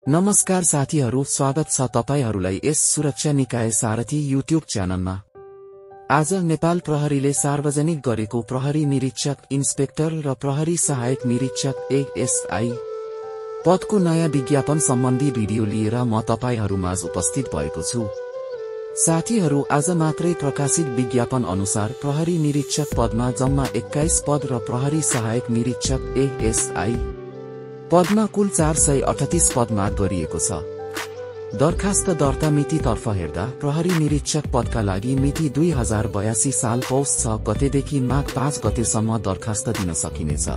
नमस्कार साथीहरू, स्वागत छ तपाईहरूलाई यस सुरक्षा निकाय सारथी युट्युब च्यानलमा। आज नेपाल प्रहरीले सार्वजनिक गरेको प्रहरी निरीक्षक, इन्स्पेक्टर र प्रहरी सहायक निरीक्षक एएसआई पदको नयाँ विज्ञापन सम्बन्धी भिडियो लिएर म तपाईहरूमाझ उपस्थित भएको छु। साथीहरू, आज मात्रै प्रकाशित विज्ञापन अनुसार प्रहरी निरीक्षक पदमा जम्मा 21 पद र प्रहरी सहायक निरीक्षक एएसआई पदमा कुल 438 पद माग गरिएको छ। दरखास्त दर्ता मितितर्फ हेर्दा प्रहरी निरीक्षक पदका लागि मिति 2082 साल पौष 6 गतेदेखि माघ 5 गतेसम्म दरखास्त दिन सकिनेछ।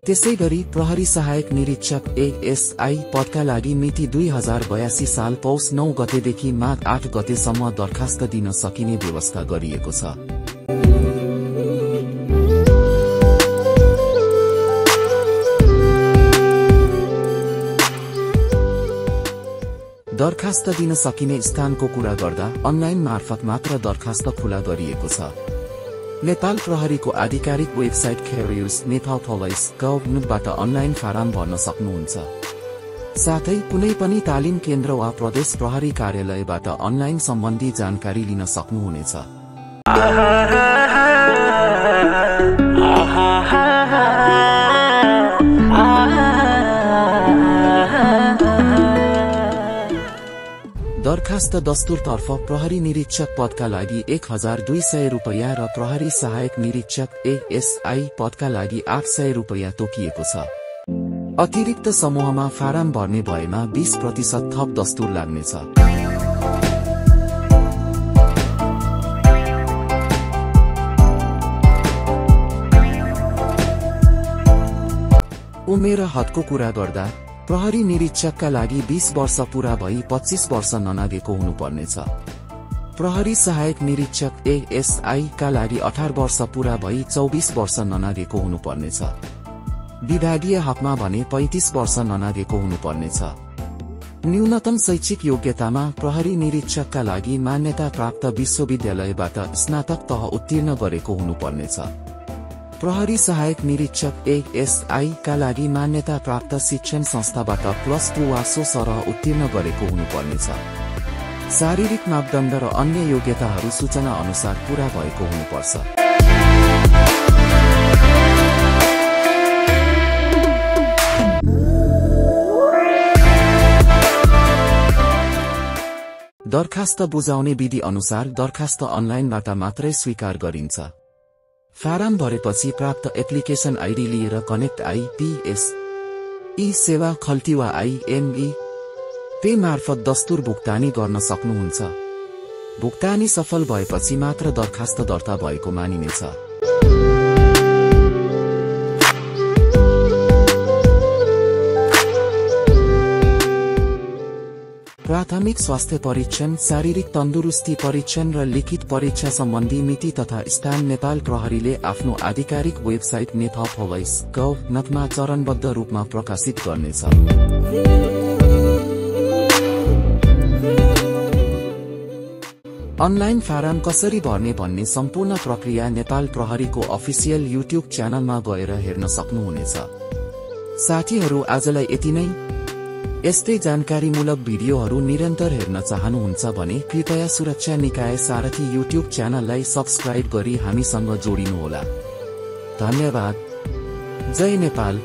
त्यसैगरी प्रहरी सहायक निरीक्षक एएसआई पदका लागि मिति 2082 साल पौष 9 गतेदेखि माघ 8 गतेसम्म दरखास्त दिन सकिने व्यवस्था गरिएको छ। दरखास्त दिन सकिने स्थानको कुरा गर्दा अनलाइन मार्फत मात्र दरखास्त खुला गरिएको छ। नेपाल प्रहरीको आधिकारिक वेबसाइट careers.nepal.police.gov.बाट अनलाइन फारम भर्न सक्नुहुन्छ। साथै कुनै पनि तालिम केन्द्र वा प्रदेश प्रहरी कार्यालयबाट अनलाइन सम्बन्धी जानकारी लिन सक्नुहुनेछ। दरखास्त दस्तुरतर्फ प्रहरी निरीक्षक पदका लागि 1200 रुपैयाँ र प्रहरी सहायक निरीक्षक एएसआई पदका लागि 800 रुपैयाँ तोकिएको छ। अतिरिक्त समूहमा फारम भर्ने भएमा 20% थप दस्तुर लाग्नेछ। उमेर हदको कुरा गर्दा प्रहरी निरीक्षकका लागि 20 वर्ष पूरा भई 25 वर्ष ननागेको हुनुपर्नेछ। प्रहरी सहायक निरीक्षक एएसआई का लागि 18 वर्ष पूरा भई 24 वर्ष ननागेको हुनुपर्नेछ। विभागीय हकमा भने 35 वर्ष ननागेको हुनुपर्नेछ। न्यूनतम शैक्षिक योग्यतामा प्रहरी निरीक्षकका लागि मान्यता प्राप्त विश्वविद्यालयबाट स्नातक तह उत्तीर्ण गरेको हुनुपर्नेछ। प्रहरी सहायक निरीक्षक एएसआई का लागि मान्यता प्राप्त शिक्षण संस्थाबाट +2 वा सो सरह उत्तीर्ण गरेको हुनुपर्नेछ। शारीरिक मापदण्ड र अन्य योग्यताहरू सूचना अनुसार पूरा भएको हुनुपर्छ। दरखास्त बुझाउने विधि अनुसार दरखास्त अनलाइनबाट मात्रै स्वीकार गरिन्छ। फारम भरेपछि प्राप्त एप्लिकेसन आइडी लिएर कनेक्ट आइपीएस ई सेवा खल्ती वा आइएमई पे मार्फत दस्तुर भुक्तानी गर्न सक्नुहुन्छ। भुक्तानी सफल भएपछि मात्र दरखास्त दर्ता भएको मानिनेछ। प्राथमिक स्वास्थ्य परीक्षण, शारीरिक तन्दुरुस्ती परीक्षण र लिखित परीक्षा सम्बन्धी मिति तथा स्थान नेपाल प्रहरीले आफ्नो आधिकारिक वेबसाइट nepal.police.gov.मा चरणबद्ध रूपमा प्रकाशित गर्नेछ। अनलाइन फारम कसरी भर्ने भन्ने सम्पूर्ण प्रक्रिया नेपाल प्रहरीको अफिसियल युट्युब च्यानलमा गएर हेर्न सक्नुहुनेछ। साथीहरू, आजलाई यति नै। यस्तै जानकारीमूलक भिडियोहरू निरन्तर हेर्न चाहनुहुन्छ भने कृपया सुरक्षा निकाय सारथी युट्युब च्यानललाई सब्स्क्राइब गरी हामीसँग जोडिनुहोला। धन्यवाद। जय नेपाल।